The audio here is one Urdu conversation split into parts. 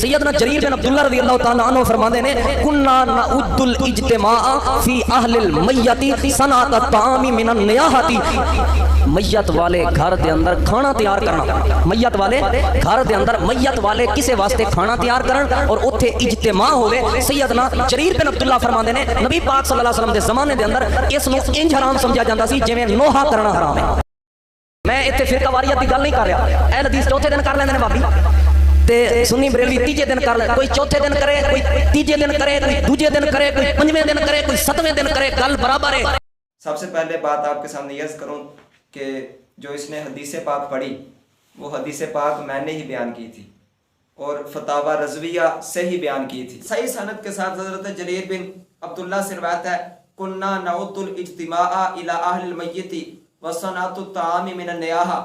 سیدنا جریر بن عبداللہ رضی اللہ تعالیٰ عنہ فرماتے ہیں کنا نعدل اجتماع فی اہل المیت صنعت الطعام من النیاحت، میت والے گھر دے اندر کھانا تیار کرنا، میت والے گھر دے اندر میت والے کسے واسطے کھانا تیار کرن اور اوتھے اجتماع ہوئے۔ سیدنا جریر بن عبداللہ فرماتے ہیں نبی پاک صلی اللہ علیہ وسلم دے زمانے دے اندر اس نو انج حرام سمجھا جاتا سی جویں نوحہ کرنا حرام ہے۔ میں اتنے فرقہ واریت کی گل نہیں کر رہا، اہل حدیث چوتھے دن کر لیندے نے بابی تے سنی بریلوی تیجے دن کر لے، کوئی چوتھے دن کرے، کوئی تیجے دن کرے، کوئی دوجے دن کرے، کوئی پنجویں دن کرے، کوئی ستویں دن کرے، گل برابر ہے۔ سب سے پہلے بات آپ کے سامنے یہ عرض کروں کہ جو اس نے حدیث پاک پڑھی وہ حدیث پاک میں نے ہی بیان کی تھی اور فتاوی رضویہ سے ہی بیان کی تھی۔ صحیح سند کے ساتھ حضرت جریر بن عبداللہ سے روایت ہے کننا نعد الاجتماع الی اہل المیت وصنعت الطعام من النیاحہ،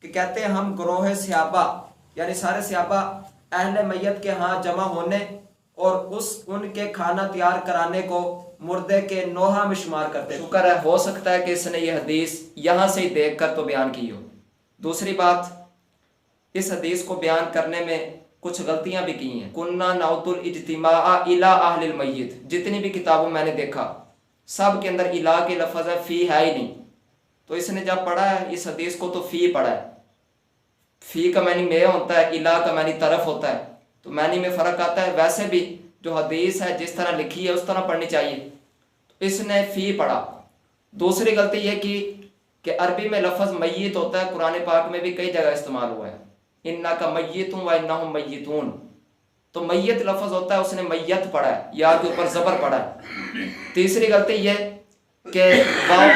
کہ کہتے ہیں ہم گروہ صحابہ یعنی سارے صحابہ اہل میت کے ہاں جمع ہونے اور ان کے کھانا تیار کرانے کو مردے کے نوحہ میں شمار کرتے۔ شکر ہے ہو سکتا ہے کہ اس نے یہ حدیث یہاں سے ہی دیکھ کر تو بیان کی ہو۔ دوسری بات، اس حدیث کو بیان کرنے میں کچھ غلطیاں بھی کی ہیں۔ کننا نعد الاجتماع الی اہل المیت، جتنی بھی کتابوں میں نے دیکھا سب کے اندر الا کے لفظ ہے، فی ہے ہی نہیں۔ تو اس نے جب پڑھا ہے اس حدیث کو تو فی پڑھا ہے، فی کا معنی میں ہوتا ہے، الا کا معنی طرف ہوتا ہے، تو معنی میں فرق آتا ہے۔ ویسے بھی جو حدیث ہے جس طرح لکھی ہے اس طرح پڑھنی چاہیے، تو اس نے فی پڑھا۔ دوسری غلطی یہ کی کہ عربی میں لفظ میت ہوتا ہے، قرآن پاک میں بھی کئی جگہ استعمال ہوا ہے، انک میت و انہم میتون، تو میت لفظ ہوتا ہے، اس نے میت پڑھا ہے، یا کے اوپر زبر پڑھا ہے۔ تیسری غلطی یہ کہ واو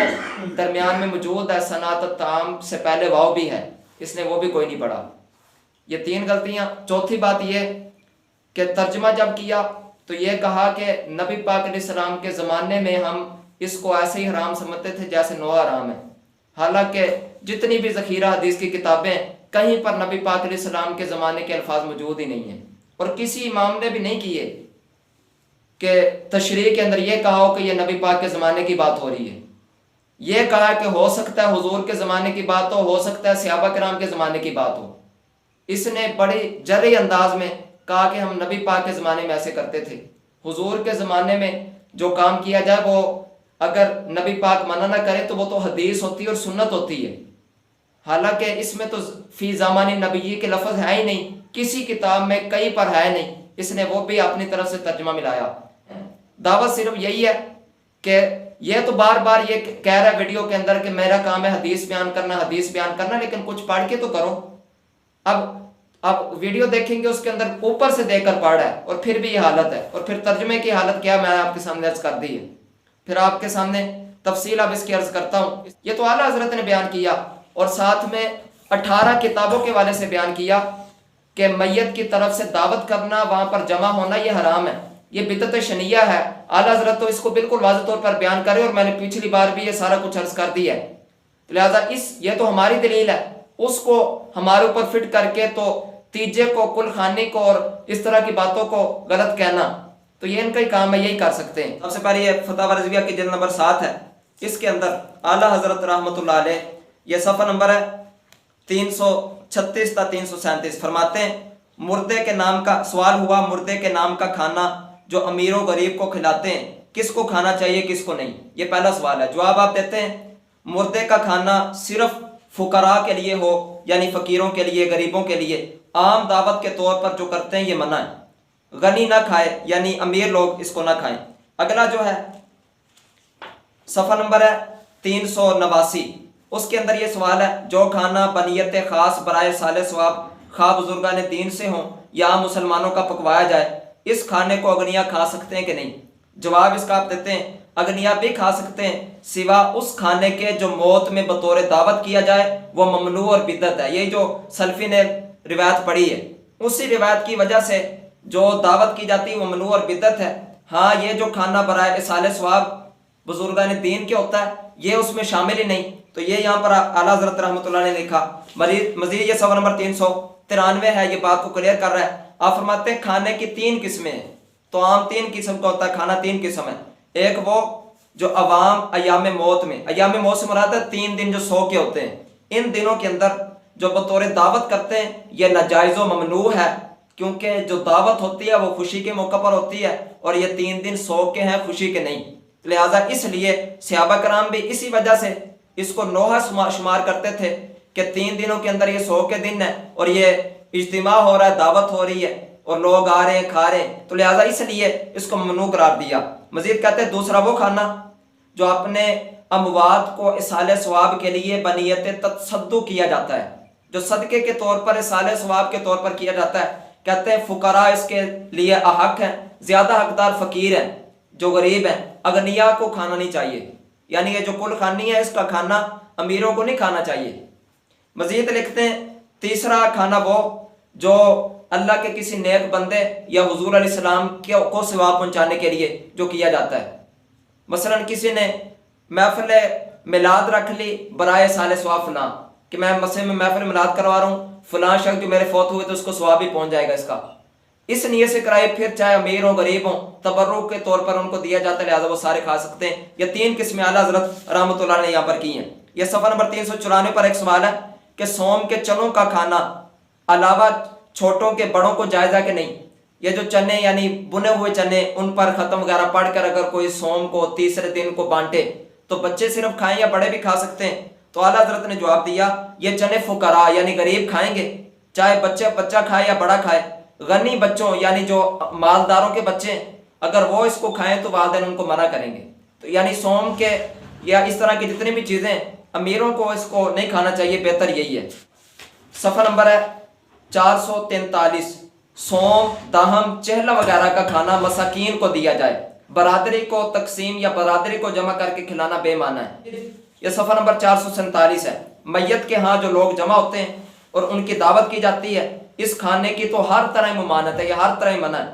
درمیان میں موجود ہے، صنعت الطعام سے پہلے واو بھی ہے، اس نے وہ بھی کوئی نہیں پڑھا۔ یہ تین غلطیاں۔ چوتھی بات یہ کہ ترجمہ جب کیا تو یہ کہا کہ نبی پاک علیہ السلام کے زمانے میں ہم اس کو ایسے ہی حرام سمجھتے تھے جیسے نوحہ حرام ہے، حالانکہ جتنی بھی ذخیرہ حدیث کی کتابیں کہیں پر نبی پاک علیہ السلام کے زمانے کے الفاظ موجود ہی نہیں ہیں، اور کسی امام نے بھی نہیں کیے کہ تشریح کے اندر یہ کہا ہو کہ یہ نبی پاک کے زمانے کی بات ہو رہی ہے۔ یہ کہا کہ ہو سکتا ہے حضور کے زمانے کی بات ہو سکتا ہے صحابہ کرام کے زمانے کی بات ہو۔ اس نے بڑے جرعی انداز میں کہا کہ ہم نبی پاک کے زمانے میں ایسے کرتے تھے، حضور کے زمانے میں جو کام کیا جائے وہ اگر نبی پاک منع نہ کرے تو وہ تو حدیث ہوتی ہے اور سنت ہوتی ہے، حالانکہ اس میں تو فی زمانی نبی کے لفظ ہے ہی نہیں، کسی کتاب میں کہیں پر ہے نہیں، اس نے وہ بھی اپنی طرف سے ترجمہ ملایا۔ دعوت صرف یہی ہے کہ یہ تو بار بار یہ کہہ رہا ہے ویڈیو کے اندر کہ میرا کام ہے حدیث بیان کرنا، حدیث بیان کرنا، لیکن کچھ پڑھ کے تو کرو۔ اب ویڈیو دیکھیں گے اس کے اندر اوپر سے دیکھ کر پڑھ رہا ہے اور پھر بھی یہ حالت ہے، اور پھر ترجمے کی حالت کیا میں آپ کے سامنے عرض کر دی ہے، پھر آپ کے سامنے تفصیل اب اس کی عرض کرتا ہوں۔ یہ تو اعلیٰ حضرت نے بیان کیا اور ساتھ میں 18 کتابوں کے والے سے بیان کیا کہ میت کی طرف سے دعوت کرنا، وہاں پر جمع ہونا یہ حرام ہے، یہ بدعت شنیعہ ہے۔ اعلیٰ حضرت تو اس کو بالکل واضح طور پر بیان کرے، اور میں نے پچھلی بار بھی یہ سارا کچھ عرض کر دیا ہے، لہذا یہ تو ہماری دلیل ہے، اس کو ہمارے اوپر فٹ کر کے تو تیجے کو، کل خانی کو اور اس طرح کی باتوں کو غلط کہنا، تو یہ ان کا ہی کام ہے، یہی کر سکتے ہیں۔ سب سے پہلے یہ فتاوی رضویہ کی جلد نمبر 7 ہے، اس کے اندر اعلیٰ حضرت رحمۃ اللہ علیہ، یہ صفحہ نمبر ہے 336 تا 337، فرماتے ہیں مردے کے نام کا سوال ہوا، مردے کے نام کا کھانا جو امیر و غریب کو کھلاتے ہیں کس کو کھانا چاہیے کس کو نہیں، یہ پہلا سوال ہے۔ جواب آپ دیتے ہیں مردے کا کھانا صرف فقراء کے لیے ہو، یعنی فقیروں کے لیے، غریبوں کے لیے، عام دعوت کے طور پر جو کرتے ہیں یہ منع ہے، غنی نہ کھائے یعنی امیر لوگ اس کو نہ کھائیں۔ اگلا جو ہے صفحہ نمبر ہے 389، اس کے اندر یہ سوال ہے جو کھانا بنیت خاص برائے صالح ثواب خواہ بزرگان دین سے ہوں یا عام مسلمانوں کا پکوایا جائے، اس کھانے کو اغنیا کھا سکتے ہیں کہ نہیں؟ جواب اس کا آپ دیتے ہیں اغنیا بھی کھا سکتے ہیں سوا اس کھانے کے جو موت میں بطور دعوت کیا جائے، وہ ممنوع اور بدعت ہے۔ یہی جو سلفی نے روایت پڑھی ہے، اسی روایت کی وجہ سے جو دعوت کی جاتی ہے وہ ممنوع اور بدعت ہے۔ ہاں یہ جو کھانا برائے صالح ثواب بزرگان دین کے ہوتا ہے یہ اس میں شامل ہی نہیں، تو یہ یہاں پر اعلیٰ حضرت رحمۃ اللہ نے لکھا۔ مزید یہ صفحہ نمبر 393 ہے، یہ بات کو کلیئر کر رہا ہے۔ آپ فرماتے ہیں کھانے کی 3 قسمیں ہیں، تو عام 3 قسم کا ہوتا ہے، کھانا 3 قسم ہے۔ ایک وہ جو عوام ایام موت میں، ایام موت سے مراد ہے 3 دن جو سو کے ہوتے ہیں، ان دنوں کے اندر جو بطور دعوت کرتے ہیں یہ ناجائز و ممنوع ہے، کیونکہ جو دعوت ہوتی ہے وہ خوشی کے موقع پر ہوتی ہے، اور یہ 3 دن سوگ کے ہیں، خوشی کے نہیں۔ لہٰذا اس لیے صحابہ کرام بھی اسی وجہ سے اس کو نوحہ شمار کرتے تھے کہ 3 دنوں کے اندر یہ سوگ کے دن ہے، اور یہ اجتماع ہو رہا ہے، دعوت ہو رہی ہے، اور لوگ آ رہے ہیں، کھا رہے ہیں، تو لہٰذا اس لیے اس کو ممنوع قرار دیا۔ مزید کہتے ہیں دوسرا وہ کھانا جو اپنے اموات کو اصالہ ثواب کے لیے بنیت تصدق کیا جاتا ہے، جو صدقے کے طور پر اصالہ ثواب کے طور پر کیا جاتا ہے۔ کہتے ہیں فقراء اس کے لیے احق ہیں، زیادہ حقدار فقیر ہیں، جو غریب ہیں، اغنیاء کو کھانا نہیں چاہیے، یعنی یہ جو کل خانی ہے اس کا کھانا امیروں کو نہیں کھانا چاہیے۔ مزید لکھتے ہیں تیسرا کھانا وہ جو اللہ کے کسی نیک بندے یا حضور علیہ السلام کو ثواب پہنچانے کے لیے جو کیا جاتا ہے۔ مثلا کسی نے محفل میلاد رکھ لی برائے سال ثواب فلاں، کہ میں مسجد میں محفل میلاد کروا رہا ہوں، فلاں شخص جو میرے فوت ہوئے تو اس کو ثواب ہی پہنچ جائے گا اس کا، اس نیت سے کرائے، پھر چاہے امیر ہوں غریب ہوں، تبرک کے طور پر ان کو دیا جاتا ہے، لہٰذا وہ سارے کھا سکتے ہیں۔ یہ 3 قسمیں اعلیٰ حضرت رحمۃ اللہ نے یہاں پر کی ہیں۔ یہ صفحہ نمبر 394 پر ایک سوال ہے کہ سوم کے چنوں کا کھانا علاوہ چھوٹوں کے بڑوں کو جائز ہے کہ نہیں؟ یہ جو چنے یعنی بنے ہوئے چنے، ان پر ختم وغیرہ پڑھ کر اگر کوئی سوم کو تیسرے دن کو بانٹے تو بچے صرف کھائیں یا بڑے بھی کھا سکتے ہیں؟ تو اعلیٰ حضرت نے جواب دیا یہ چنے فقراء یعنی غریب کھائیں گے، چاہے بچہ کھائے یا بڑا کھائے۔ غنی بچوں یعنی جو مالداروں کے بچے ہیں اگر وہ اس کو کھائیں تو والدین ان کو منع کریں گے۔ تو یعنی سوم کے یا اس طرح کی جتنی بھی چیزیں امیروں کو اس کو نہیں کھانا چاہیے، بہتر یہی ہے۔ صفحہ نمبر ہے 443، سوم، دہم، چہلا وغیرہ کا کھانا مساکین کو دیا جائے، برادری کو تقسیم یا برادری کو جمع کر کے کھلانا بے معنی ہے۔ یہ صفحہ نمبر 447 ہے۔ میت کے ہاں جو لوگ جمع ہوتے ہیں اور ان کی دعوت کی جاتی ہے، اس کھانے کی تو ہر طرح ممانعت ہے، یہ ہر طرح منع ہے،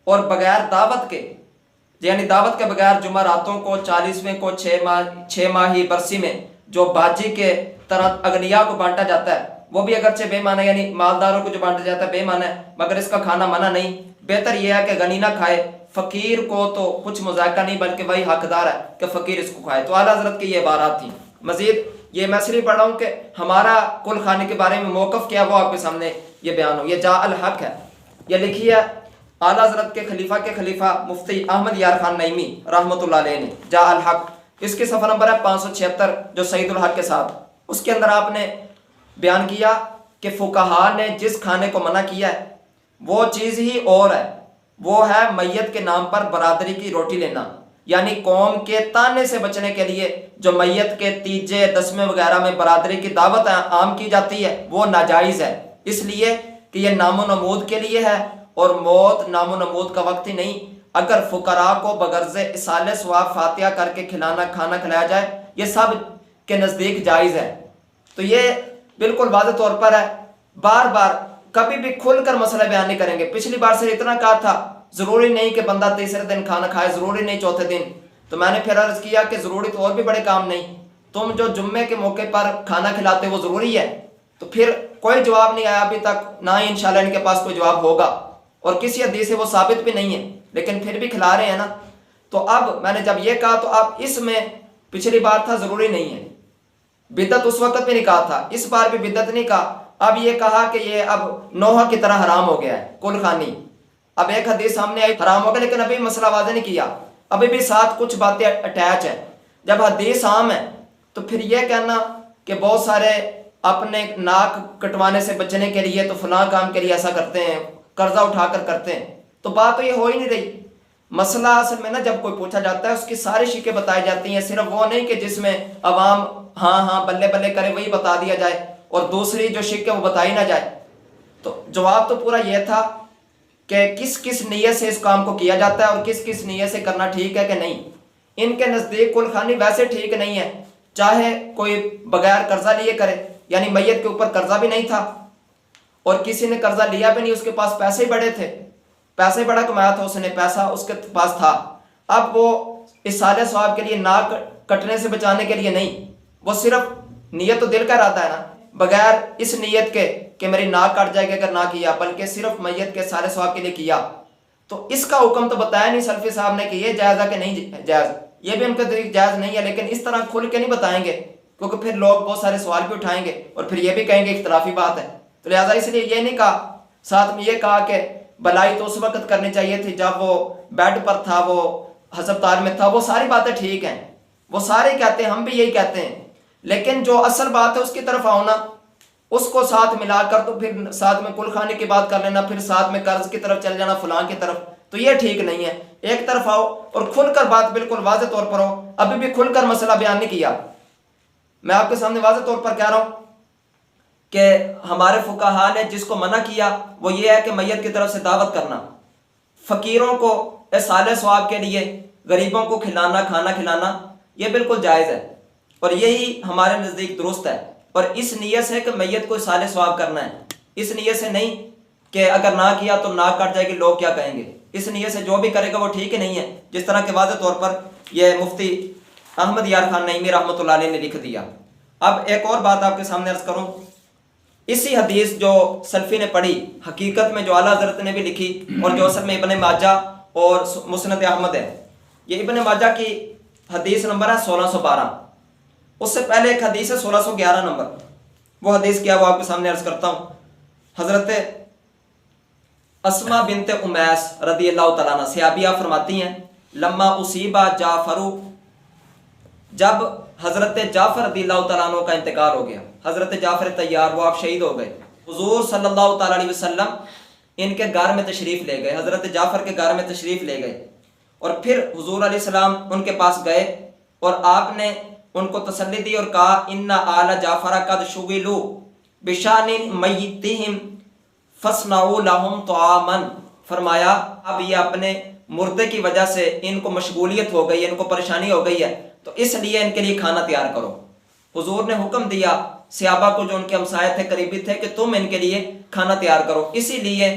اور بغیر دعوت کے یعنی دعوت کے بغیر جمعراتوں کو، 40ویں کو، 6 ماہی برسی میں جو باجی کے طرح اغنیاء کو بانٹا جاتا ہے وہ بھی اگرچہ بے معنی یعنی مالداروں کو جو بانٹا جاتا ہے بے معنی ہے، مگر اس کا کھانا منع نہیں۔ بہتر یہ ہے کہ غنی نہ کھائے، فقیر کو تو کچھ مذائقہ نہیں بلکہ وہی حقدار ہے کہ فقیر اس کو کھائے۔ تو اعلیٰ حضرت کی یہ عبارات تھیں۔ مزید یہ میں صرف پڑھ رہا ہوں کہ ہمارا کل خانے کے بارے میں موقف کیا وہ آپ کے سامنے یہ بیان ہو۔ یہ جا الحق ہے، یہ لکھی ہے اعلیٰ حضرت کے خلیفہ مفتی احمد یار خان نعیمی رحمۃ اللہ علیہ نے، جا الحق، اس کے صفحہ نمبر ہے 576 جو سعید الحق کے ساتھ۔ اس کے اندر آپ نے بیان کیا کہ فقہا نے جس کھانے کو منع کیا ہے وہ چیز ہی اور ہے، وہ ہے میت کے نام پر برادری کی روٹی لینا، یعنی قوم کے تانے سے بچنے کے لیے جو میت کے تیجے دسمے وغیرہ میں برادری کی دعوت عام کی جاتی ہے وہ ناجائز ہے، اس لیے کہ یہ نام و نمود کے لیے ہے اور موت نام و نمود کا وقت ہی نہیں۔ اگر فقراء کو بغرض اصالہ ثواب فاتحہ کر کے کھانا کھلایا جائے یہ سب کے نزدیک جائز ہے۔ تو یہ بالکل واضح طور پر ہے، بار بار کبھی بھی کھل کر مسئلہ بیان نہیں کریں گے۔ پچھلی بار سے اتنا کہا تھا ضروری نہیں کہ بندہ تیسرے دن کھانا کھائے، ضروری نہیں چوتھے دن، تو میں نے پھر عرض کیا کہ ضروری تو اور بھی بڑے کام نہیں، تم جو جمعے کے موقع پر کھانا کھلاتے وہ ضروری ہے؟ تو پھر کوئی جواب نہیں آیا ابھی تک، نہ ہی انشاءاللہ ان کے پاس کوئی جواب ہوگا، اور کسی حدیث سے وہ ثابت بھی نہیں ہے، لیکن پھر بھی کھلا رہے ہیں نا۔ تو اب میں نے جب یہ کہا تو اب اس میں پچھلی بار تھا ضروری نہیں ہے، بدعت اس وقت بھی نہیں کہا تھا، اس بار بھی بدعت نہیں کہا، اب یہ کہا کہ یہ اب نوحہ کی طرح حرام ہو گیا ہے کل خانی۔ اب ایک حدیث سامنے آئی حرام ہو گیا، لیکن ابھی مسئلہ واضح نہیں کیا، ابھی بھی ساتھ کچھ باتیں اٹیچ ہیں۔ جب حدیث عام ہے تو پھر یہ کہنا کہ بہت سارے اپنے ناک کٹوانے سے بچنے کے لیے تو فلاں کام کے لیے ایسا کرتے ہیں، قرضہ اٹھا کر کرتے ہیں، تو بات تو یہ ہو ہی نہیں رہی۔ مسئلہ اصل میں نا جب کوئی پوچھا جاتا ہے اس کی ساری شکیں بتائی جاتی ہیں، صرف وہ نہیں کہ جس میں عوام ہاں ہاں بلے بلے کرے وہی بتا دیا جائے اور دوسری جو شک ہے وہ بتائی نہ جائے۔ تو جواب تو پورا یہ تھا کہ کس کس نیت سے اس کام کو کیا جاتا ہے اور کس کس نیت سے کرنا ٹھیک ہے کہ نہیں۔ ان کے نزدیک کل خانی ویسے ٹھیک نہیں ہے، چاہے کوئی بغیر قرضہ لیے کرے، یعنی میت کے اوپر قرضہ بھی نہیں تھا اور کسی نے قرضہ لیا بھی نہیں، اس کے پاس پیسے ہی بڑے تھے، پیسے بڑا کمایا تھا اس نے، پیسہ اس کے پاس تھا، اب وہ اصالہ ثواب کے لیے ناک کٹنے سے بچانے کے لیے نہیں، وہ صرف نیت تو دل کا ارادہ ہے نا، بغیر اس نیت کے کہ میری ناک کٹ جائے گی اگر نہ کیا، بلکہ صرف میت کے اصالہ ثواب کے لیے کیا، تو اس کا حکم تو بتایا نہیں سلفی صاحب نے کہ یہ جائز ہے کہ نہیں جائز، یہ بھی ان کا طریق جائز نہیں ہے، لیکن اس طرح کھل کے نہیں بتائیں گے کیونکہ پھر لوگ بہت سارے سوال بھی اٹھائیں گے اور پھر یہ بھی کہیں گے اختلافی بات ہے، تو لہٰذا اس لیے یہ نہیں کہا ساتھ میں یہ کہا کہ بلائی تو اس وقت کرنی چاہیے تھی جب وہ بیڈ پر تھا، وہ ہسپتال میں تھا، وہ ساری باتیں ٹھیک ہیں، وہ سارے کہتے ہیں، ہم بھی یہی کہتے ہیں، لیکن جو اصل بات ہے اس کی طرف آؤ نا، اس کو ساتھ ملا کر تو پھر ساتھ میں کل خانے کی بات کر لینا، پھر ساتھ میں قرض کی طرف چل جانا، فلاں کی طرف، تو یہ ٹھیک نہیں ہے۔ ایک طرف آؤ اور کھل کر بات بالکل واضح طور پر ہو۔ ابھی بھی کھل کر مسئلہ بیان نہیں کیا، میں آپ کے سامنے واضح طور پر کہہ رہا ہوں کہ ہمارے فقہاء نے جس کو منع کیا وہ یہ ہے کہ میت کی طرف سے دعوت کرنا، فقیروں کو اصالہ ثواب کے لیے غریبوں کو کھلانا، کھانا کھلانا، یہ بالکل جائز ہے اور یہی ہمارے نزدیک درست ہے، اور اس نیت سے کہ میت کو اصالہ ثواب کرنا ہے، اس نیت سے نہیں کہ اگر نہ کیا تو ناک کٹ جائے گی، لوگ کیا کہیں گے، اس نیت سے جو بھی کرے گا وہ ٹھیک ہی نہیں ہے، جس طرح کہ واضح طور پر یہ مفتی احمد یار خان نعیمی رحمۃ اللہ علیہ نے لکھ دیا۔ اب ایک اور بات آپ کے سامنے عرض کروں، اسی حدیث جو سلفی نے پڑھی، حقیقت میں جو اعلیٰ حضرت نے بھی لکھی اور جو اصل میں ابن ماجہ اور مسند احمد ہے، یہ ابن ماجہ کی حدیث نمبر ہے 1612، اس سے پہلے ایک حدیث ہے 1611 نمبر، وہ حدیث کیا وہ آپ کے سامنے عرض کرتا ہوں۔ حضرت اسما بنت امیس رضی اللہ تعالیٰ عنہ صحابیہ فرماتی ہیں، لما اصیبہ جعفر، جب حضرت جعفر رضی اللہ تعالیٰ عنہ کا انتقال ہو گیا، حضرت جعفر طیار وہ آپ شہید ہو گئے، حضور صلی اللہ تعالیٰ علیہ وسلم ان کے گھر میں تشریف لے گئے، حضرت جعفر کے گھر میں تشریف لے گئے، اور پھر حضور علیہ السلام ان کے پاس گئے اور آپ نے ان کو تسلی دی اور کہا، ان آل جعفر قد شغلوا بشان میتہم فاصنعوا لهم طعاما، فرمایا اب یہ اپنے مردے کی وجہ سے ان کو مشغولیت ہو گئی ہے، ان کو پریشانی ہو گئی ہے، تو اس لیے ان کے لیے کھانا تیار کرو۔ حضور نے حکم دیا صحابہ کو جو ان کے ہمسائے تھے، قریبی تھے، کہ تم ان کے لیے کھانا تیار کرو۔ اسی لیے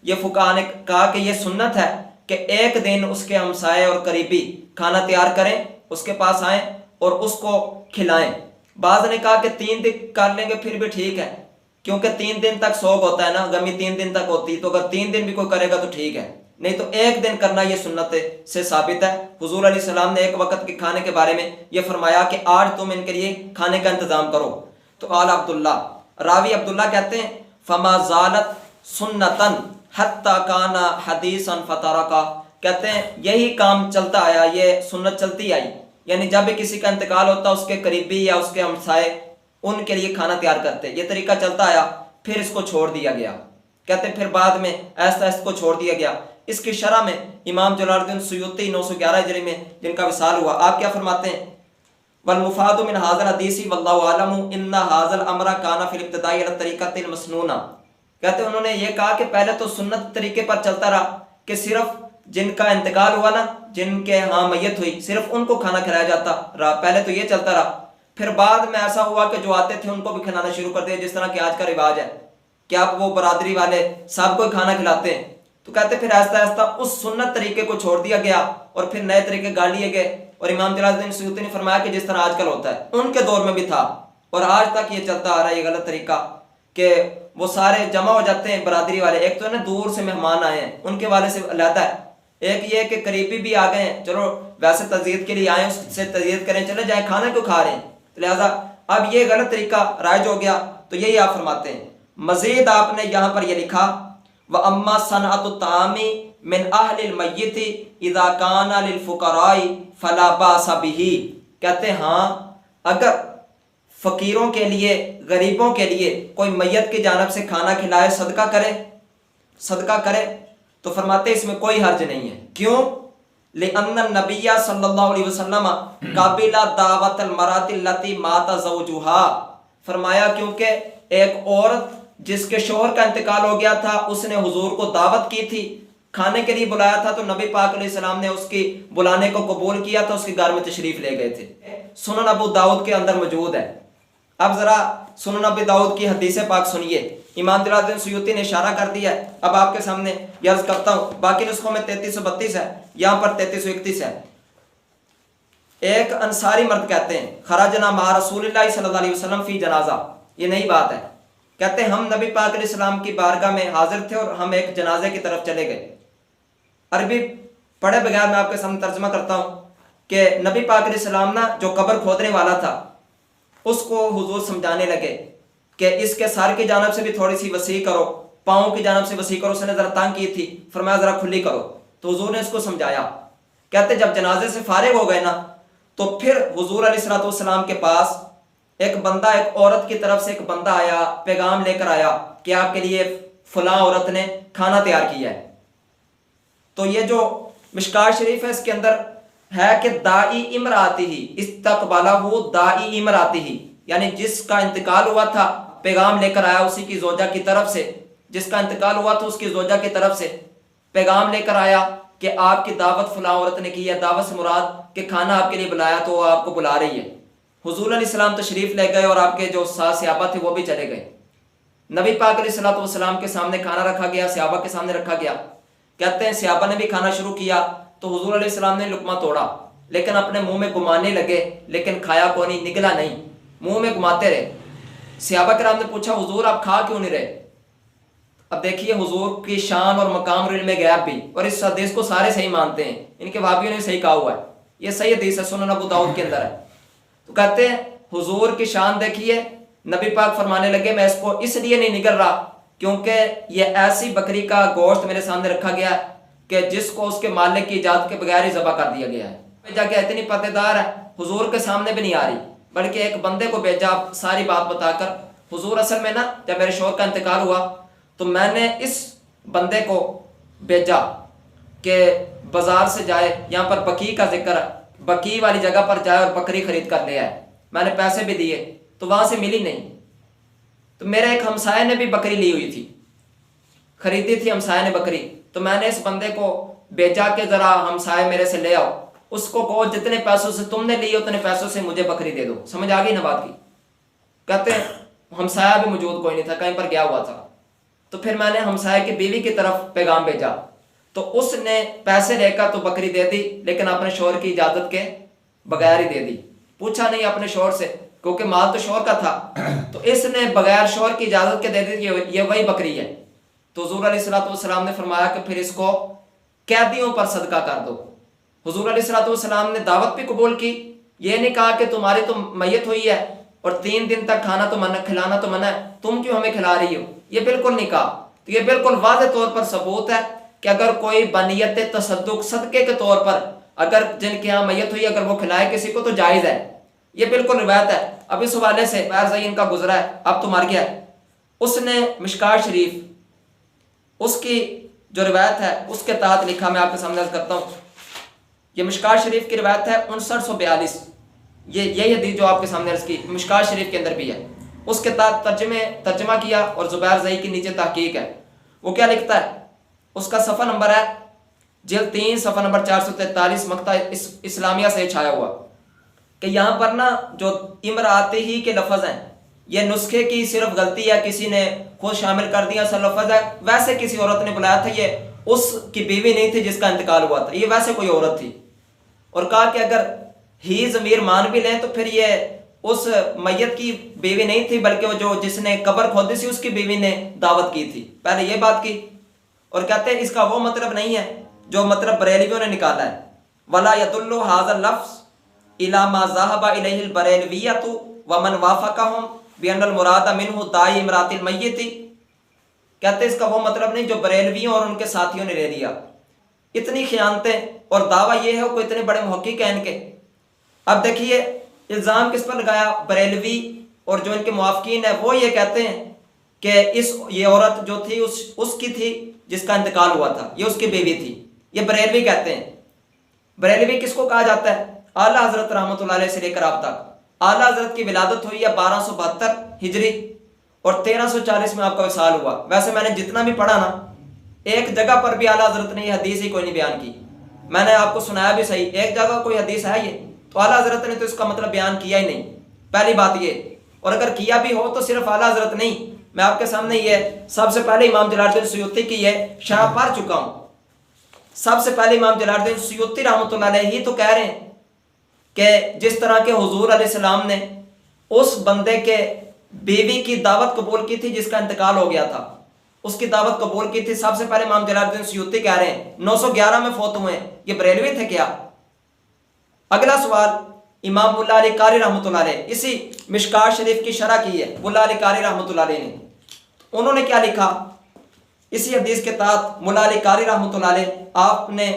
یہ فقہاء نے کہا کہ یہ سنت ہے کہ ایک دن اس کے ہمسائے اور قریبی کھانا تیار کریں، اس کے پاس آئیں اور اس کو کھلائیں۔ بعض نے کہا کہ 3 دن کر لیں گے پھر بھی ٹھیک ہے، کیونکہ 3 دن تک سوگ ہوتا ہے نا، غمی 3 دن تک ہوتی، تو اگر 3 دن بھی کوئی کرے گا تو ٹھیک ہے، نہیں تو ایک دن کرنا یہ سنت سے ثابت ہے۔ حضور علیہ السلام نے ایک وقت کے کھانے کے بارے میں یہ فرمایا کہ آج تم ان کے لیے کھانے کا انتظام کرو۔ تو قال عبداللہ، راوی عبداللہ کہتے ہیں، فما زالت سنتن حتی کان حدیثا فترکا، کہتے ہیں یہی کام چلتا آیا، یہ سنت چلتی آئی، یعنی جب بھی کسی کا انتقال ہوتا اس کے قریبی یا اس کے ہمسائے ان کے لیے کھانا تیار کرتے، یہ طریقہ چلتا آیا، پھر اس کو چھوڑ دیا گیا، کہتے پھر بعد میں ایسا اس کو چھوڑ دیا گیا۔ اس کی شرح میں امام جلال الدین سیوطی 911 ہجری میں جن کا وصال ہوا، آپ کیا فرماتے ہیں، والمفاد من هذا الحدیث واللہ اعلم ان هذا الامر كان في الابتداء على الطریقۃ المسنونہ، کہتے ہیں انہوں نے یہ کہا کہ پہلے تو سنت طریقے پر چلتا رہا کہ صرف جن کا انتقال ہوا نا، جن کے ہاں میت ہوئی، صرف ان کو کھانا کھلایا جاتا رہا، پہلے تو یہ چلتا رہا، پھر بعد میں ایسا ہوا کہ جو آتے تھے ان کو بھی کھلانا شروع کر دیا، جس طرح کہ آج کا رواج ہے کہ آپ وہ برادری والے سب کو کھانا کھلاتے ہیں، تو کہتے پھر آہستہ آہستہ اس سنت طریقے کو چھوڑ دیا گیا اور پھر نئے طریقے گاڑ لیے گئے، اور امام جلال الدین سیوطی نے فرمایا کہ جس طرح آج کل ہوتا ہے ان کے دور میں بھی تھا اور آج تک یہ چلتا آ رہا ہے، یہ غلط طریقہ کہ وہ سارے جمع ہو جاتے ہیں برادری والے، ایک تو ہے نا دور سے مہمان آئے ہیں ان کے والے سے علیحدہ ہے، ایک یہ کہ قریبی بھی آ گئے ہیں، چلو ویسے تعزیت کے لیے آئے اس سے تعزیت کریں، چلے جائیں، کھانا کیوں کھا رہے ہیں، لہٰذا اب یہ غلط طریقہ رائج ہو گیا، تو یہی آپ فرماتے ہیں۔ مزید آپ نے یہاں پر یہ لکھا، وَأَمَّا صَنْعَةُ الطَّعَامِ مِنْ أَهْلِ الْمَيِّتِ إِذَا كَانَ لِلْفُقَرَاءِ فَلَا بَأْسَ بِهِ، کہتے ہیں ہاں اگر فقیروں کے لیے، غریبوں کے لیے کوئی میت کی جانب سے کھانا کھلائے، صدقہ کرے تو فرماتے اس میں کوئی حرج نہیں ہے، کیوں؟ لِأَنَّ النَّبِيَّ صلی اللہ علیہ وسلم قَبِلَ دَعْوَةَ الْمَرْأَةِ الَّتِي مَاتَ زَوْجُهَا، فرمایا کیونکہ ایک عورت جس کے شوہر کا انتقال ہو گیا تھا، اس نے حضور کو دعوت کی تھی، کھانے کے لیے بلایا تھا، تو نبی پاک علیہ السلام نے اس کی بلانے کو قبول کیا تھا، اس کے گھر میں تشریف لے گئے تھے۔ سنن ابو داؤد کے اندر موجود ہے۔ اب ذرا سنن ابو داؤد کی حدیث پاک سنیے، امام جلال الدین سیوطی نے اشارہ کر دیا ہے، اب آپ کے سامنے عرض کرتا ہوں، باقی نسخوں میں 3332 ہے، یہاں پر 3331 ہے۔ ایک انصاری مرد کہتے ہیں، خرجنا مع رسول اللہ صلی اللہ علیہ وسلم فی جنازہ، یہ نئی بات ہے، کہتے ہیں ہم نبی پاک علیہ السلام کی بارگاہ میں حاضر تھے اور ہم ایک جنازے کی طرف چلے گئے۔ عربی پڑھے بغیر میں آپ کے سامنے ترجمہ کرتا ہوں کہ نبی پاک علیہ السلام نا جو قبر کھودنے والا تھا اس کو حضور سمجھانے لگے کہ اس کے سر کی جانب سے بھی تھوڑی سی وسیع کرو پاؤں کی جانب سے وسیع کرو، اس نے ذرا تنگ کی تھی، فرمایا ذرا کھلی کرو، تو حضور نے اس کو سمجھایا۔ کہتے جب جنازے سے فارغ ہو گئے نا تو پھر حضور علیہ الصلوۃ والسلام کے پاس ایک بندہ، ایک عورت کی طرف سے ایک بندہ آیا، پیغام لے کر آیا کہ آپ کے لیے فلاں عورت نے کھانا تیار کیا ہے۔ تو یہ جو مشکات شریف ہے اس کے اندر ہے کہ دائی امراتی ہی استقبالہ دائی امراتی ہی، یعنی جس کا انتقال ہوا تھا پیغام لے کر آیا اسی کی زوجہ کی طرف سے، جس کا انتقال ہوا تھا اس کی زوجہ کی طرف سے پیغام لے کر آیا کہ آپ کی دعوت فلاں عورت نے کی ہے، دعوت سے مراد کہ کھانا آپ کے لیے بلایا تو وہ آپ کو بلا رہی ہے۔ حضور علیہ السلام تشریف لے گئے اور آپ کے جو ساتھ صحابہ تھے وہ بھی چلے گئے۔ نبی پاک علیہ الصلوۃ والسلام کے سامنے کھانا رکھا گیا، صحابہ کے سامنے رکھا گیا۔ کہتے ہیں صحابہ نے بھی کھانا شروع کیا تو حضور علیہ السلام نے لقمہ توڑا، لیکن اپنے منہ میں گھمانے لگے، لیکن کھایا کو نہیں، نگلا نہیں، منہ میں گھماتے رہے۔ صحابہ کرام نے پوچھا حضور آپ کھا کیوں نہیں رہے؟ اب دیکھیے حضور کی شان اور مقام اور علم غیب بھی، اور اس حدیث کو سارے صحیح مانتے ہیں، ان کے وہابیوں نے صحیح کہا ہوا ہے، یہ صحیح حدیث ہے، سنن ابو داؤد کے اندر ہے۔ تو کہتے ہیں حضور کی شان دیکھیے، نبی پاک فرمانے لگے میں اس کو اس لیے نہیں نگل رہا کیونکہ یہ ایسی بکری کا گوشت میرے سامنے رکھا گیا ہے کہ جس کو اس کے مالک کی اجازت کے بغیر ہی ذبح کر دیا گیا ہے۔ جا کے اتنی پتہ دار ہے، حضور کے سامنے بھی نہیں آ رہی، بلکہ ایک بندے کو بھیجا ساری بات بتا کر۔ حضور اصل میں نا جب میرے شوہر کا انتقال ہوا تو میں نے اس بندے کو بھیجا کہ بازار سے جائے، یہاں پر بقیع کا ذکر ہے، بقیع والی جگہ پر جائے اور بکری خرید کر لے آئے۔ میں نے پیسے بھی دیے تو وہاں سے ملی نہیں، تو میرے ایک ہمسائے نے بھی بکری لی ہوئی تھی، خریدی تھی ہمسائے نے بکری، تو میں نے اس بندے کو بھیجا کہ ذرا ہمسائے میرے سے لے آؤ، اس کو کہو جتنے پیسوں سے تم نے لی اتنے پیسوں سے مجھے بکری دے دو۔ سمجھ آ گئی نا بات کی؟ کہتے ہیں ہمسایہ بھی موجود کوئی نہیں تھا، کہیں پر گیا ہوا تھا۔ تو پھر میں نے ہمسائے کی بیوی کی طرف پیغام بھیجا تو اس نے پیسے لے کر تو بکری دے دی، لیکن اپنے شوہر کی اجازت کے بغیر ہی دے دی، پوچھا نہیں اپنے شوہر سے کیونکہ مال تو شوہر کا تھا، تو اس نے بغیر شوہر کی اجازت کے دے دی یہ وہی بکری ہے۔ تو حضور علیہ الصلوۃ والسلام نے فرمایا کہ پھر اس کو قیدیوں پر صدقہ کر دو۔ حضور علیہ الصلوۃ والسلام نے دعوت بھی قبول کی، یہ نہیں کہا کہ تمہاری تو میت ہوئی ہے اور 3 دن تک کھانا تو منع، کھلانا تو منع ہے، تم کیوں ہمیں کھلا رہی ہو، یہ بالکل نہیں کہا۔ تو یہ بالکل واضح طور پر ثبوت ہے کہ اگر کوئی بنیت تصدق صدقے کے طور پر اگر جن کے یہاں میت ہوئی اگر وہ کھلائے کسی کو تو جائز ہے، یہ بالکل روایت ہے۔ اب اس حوالے سے بہر زین کا گزرا ہے، اب تو مر گیا ہے، اس نے مشکات شریف اس کی جو روایت ہے اس کے تحت لکھا، میں آپ کے سامنے عرض کرتا ہوں۔ یہ مشکات شریف کی روایت ہے 5942، یہی حدیث جو آپ کے سامنے عرض کی مشکات شریف کے اندر بھی ہے، اس کے تحت ترجمہ کیا اور زبیر زئی کی نیچے تحقیق ہے۔ وہ کیا لکھتا ہے، اس کا صفحہ نمبر ہے جلد 3 صفحہ نمبر 443، مقطع اسلامیہ سے چھایا ہوا کہ یہاں پر نا جو امراتے ہی کے لفظ ہیں یہ نسخے کی صرف غلطی ہے، کسی نے خود شامل کر دیا سر لفظ ہے، ویسے کسی عورت نے بلایا تھا، یہ اس کی بیوی نہیں تھی جس کا انتقال ہوا تھا، یہ ویسے کوئی عورت تھی، اور کہا کہ اگر ہی ضمیر مان بھی لیں تو پھر یہ اس میت کی بیوی نہیں تھی بلکہ وہ جو جس نے قبر کھودی تھی اس کی بیوی نے دعوت کی تھی، پہلے یہ بات کی۔ اور کہتے ہیں اس کا وہ مطلب نہیں ہے جو مطلب بریلویوں نے نکالا ہے، ولا يدل هذا اللفظ الى ما ذهب اليه البریلویۃ ومن وافقهم بان المراد منه داعی امرات المیت۔ کہتے ہیں اس کا وہ مطلب نہیں جو بریلویوں اور ان کے ساتھیوں نے لے لیا۔ اتنی خیانتیں اور دعویٰ یہ ہے کوئی اتنے بڑے محقق ہیں ان کے۔ اب دیکھیے الزام کس پر لگایا، بریلوی اور جو ان کے موافقین ہیں وہ یہ کہتے ہیں کہ یہ عورت جو تھی اس کی تھی جس کا انتقال ہوا تھا، یہ اس کی بیوی تھی، یہ بریلوی کہتے ہیں۔ بریلوی کس کو کہا جاتا ہے؟ اعلیٰ حضرت رحمۃ اللہ علیہ سے لے کر آپ تک۔ اعلیٰ حضرت کی ولادت ہوئی ہے 1272 ہجری اور 1340 میں آپ کا وصال ہوا۔ ویسے میں نے جتنا بھی پڑھا نا ایک جگہ پر بھی اعلیٰ حضرت نے یہ حدیث ہی کوئی نہیں بیان کی، میں نے آپ کو سنایا بھی صحیح، ایک جگہ کوئی حدیث ہے یہ تو اعلیٰ حضرت نے تو اس کا مطلب بیان کیا ہی نہیں، پہلی بات یہ۔ اور اگر کیا بھی ہو تو صرف اعلیٰ حضرت نہیں، میں آپ کے سامنے یہ سب سے پہلے امام جلال الدین سیوطی کی یہ شرح پڑھ چکا ہوں۔ سب سے پہلے امام جلال الدین سیوطی رحمۃ اللہ علیہ ہی تو کہہ رہے ہیں کہ جس طرح کے حضور علیہ السلام نے اس بندے کے بیوی کی دعوت قبول کی تھی جس کا انتقال ہو گیا تھا، اس کی دعوت قبول کی تھی، سب سے پہلے امام جلال الدین سیوطی کہہ رہے ہیں 911 میں فوت ہوئے ہیں، یہ بریلوی تھے کیا؟ اگلا سوال امام ملا علی قاری رحمۃ اللہ علیہ، اسی مشکات شریف کی شرح کی ہے ملا علی قاری رحمۃ اللہ علیہ نے، انہوں نے کیا لکھا اسی حدیث کے تحت مولا علی قاری رحمۃ اللہ علیہ آپ نے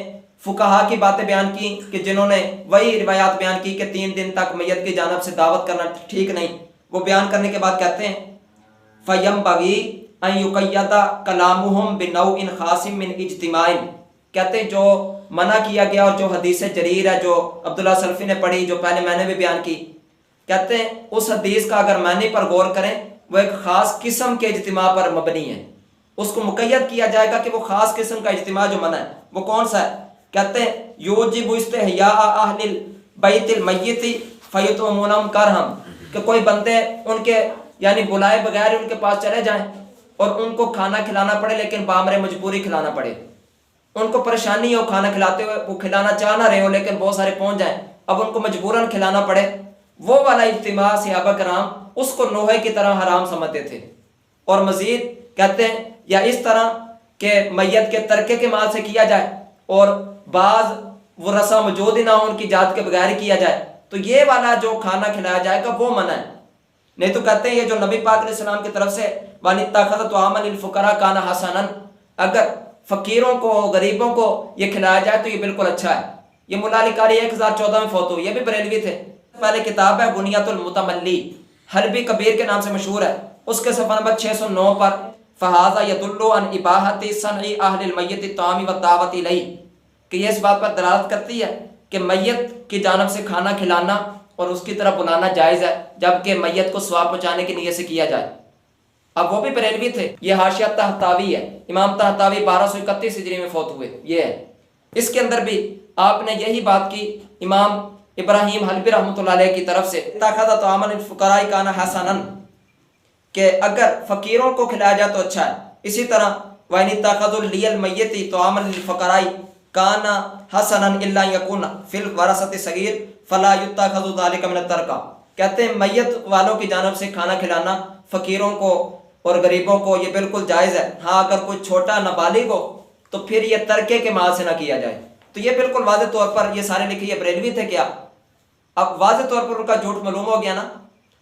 فقہا کی باتیں بیان کی کہ جنہوں نے وہی روایات بیان کی کہ 3 دن تک میت کی جانب سے دعوت کرنا ٹھیک نہیں، وہ بیان کرنے کے بعد کہتے ہیں فَيَنبَغِي أَن يُقَيَّدَ كَلَامُهُمْ بِنَوْعٍ خَاصٍ مِّنْ اجتماع، کہتے ہیں جو منع کیا گیا اور جو حدیث جریر ہے جو عبداللہ سلفی نے پڑھی، جو پہلے میں نے بھی بیان کی، کہتے ہیں اس حدیث کا اگر معنی پر غور کریں وہ ایک خاص قسم کے اجتماع پر مبنی ہے، اس کو مقید کیا جائے گا کہ وہ خاص قسم کا اجتماع جو منع ہے وہ کون سا ہے؟ کہتے ہیں یوجب استحیاء اہل البیت المیت فیطعمونہم کرہم، کہ کوئی بندے ان کے یعنی بلائے بغیر ان کے پاس چلے جائیں اور ان کو کھانا کھلانا پڑے لیکن بامر مجبوری کھلانا پڑے، ان کو پریشانی ہو کھانا کھلاتے ہوئے، وہ کھلانا چاہ نہ رہے ہو لیکن بہت سارے پہنچ جائیں، اب ان کو مجبوراً کھلانا پڑے، وہ والا اجتماع صحابہ کرام اس کو نوحے کی طرح حرام سمجھتے تھے۔ اور مزید کہتے ہیں یا اس طرح کہ میت کے ترکے کے مال سے کیا جائے اور بعض وہ رسم موجود ہی نہ ہو، ان کی اجازت کے بغیر ہی کیا جائے، تو یہ والا جو کھانا کھلایا جائے گا وہ منع ہے۔ نہیں تو کہتے ہیں یہ جو نبی پاک علیہ السلام کی طرف سے وَنِتَّخَذَ طَعَامًا لِلْفُقَرَاءِ كَانَ حَسَنًا، اگر فقیروں کو غریبوں کو یہ کھلایا جائے تو یہ بالکل اچھا ہے۔ یہ مولا علی قاری 1014 میں فوت ہوئے، یہ بھی بریلوی تھے۔ پہلے کتاب ہے غنیۃ المتملی، حلبی کبیر کے نام سے مشہور ہے، اس کے صفحہ نمبر 609 پر فَهَذَا يَدُلُّ عَنْ إِبَاحَةِ صَنْعِ أَهْلِ الْمَيِّتِ الطَّعَامِ وَالدَّعْوَةِ إِلَيْهِ، کہ یہ اس بات پر دلالت کرتی ہے کہ میت کی جانب سے کھانا کھلانا اور اس کی طرف بلانا جائز ہے، جبکہ میت کو ثواب پہنچانے کی نیت سے کیا جائے۔ اب وہ بھی بریلوی تھے۔ یہ حاشیہ طہطاوی ہے، امام طہطاوی 1231 ہجری میں فوت ہوئے، یہ ہے۔ اس کے اندر بھی آپ نے یہی بات کی امام ابراہیم حلبی رحمۃ اللہ علیہ کی طرف سے اتخذ طعاما للفقراء کان حسنا، کہ اگر فقیروں کو کھلایا جائے تو اچھا ہے۔ اسی طرح وَإِنِ اتَّخَذُوا لِلْمَيِّتِ طَعَامًا لِلْفُقَرَاءِ كَانَ حَسَنًا إِلَّا أَن يَكُونَ فِي الْوَرَثَةِ صَغِيرٌ فَلَا يُتَّخَذُ ذَلِكَ مِنَ التَّرْكَةِ، کہتے ہیں میت والوں کی جانب سے کھانا کھلانا فقیروں کو اور غریبوں کو یہ بالکل جائز ہے، ہاں اگر کوئی چھوٹا نابالغ ہو تو پھر یہ ترکے کے مال سے نہ کیا جائے۔ تو یہ بالکل واضح طور پر یہ سارے لکھے یہ بریلوی تھے کیا؟ اب واضح طور پر ان کا جھوٹ معلوم ہو گیا نا۔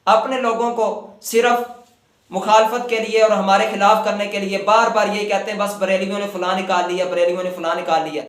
اپنے لوگوں کو صرف مخالفت کے لیے اور ہمارے خلاف کرنے کے لیے بار بار یہی کہتے ہیں بس بریلویوں نے فلاں نکال لیا، بریلویوں نے فلاں نکال لیا۔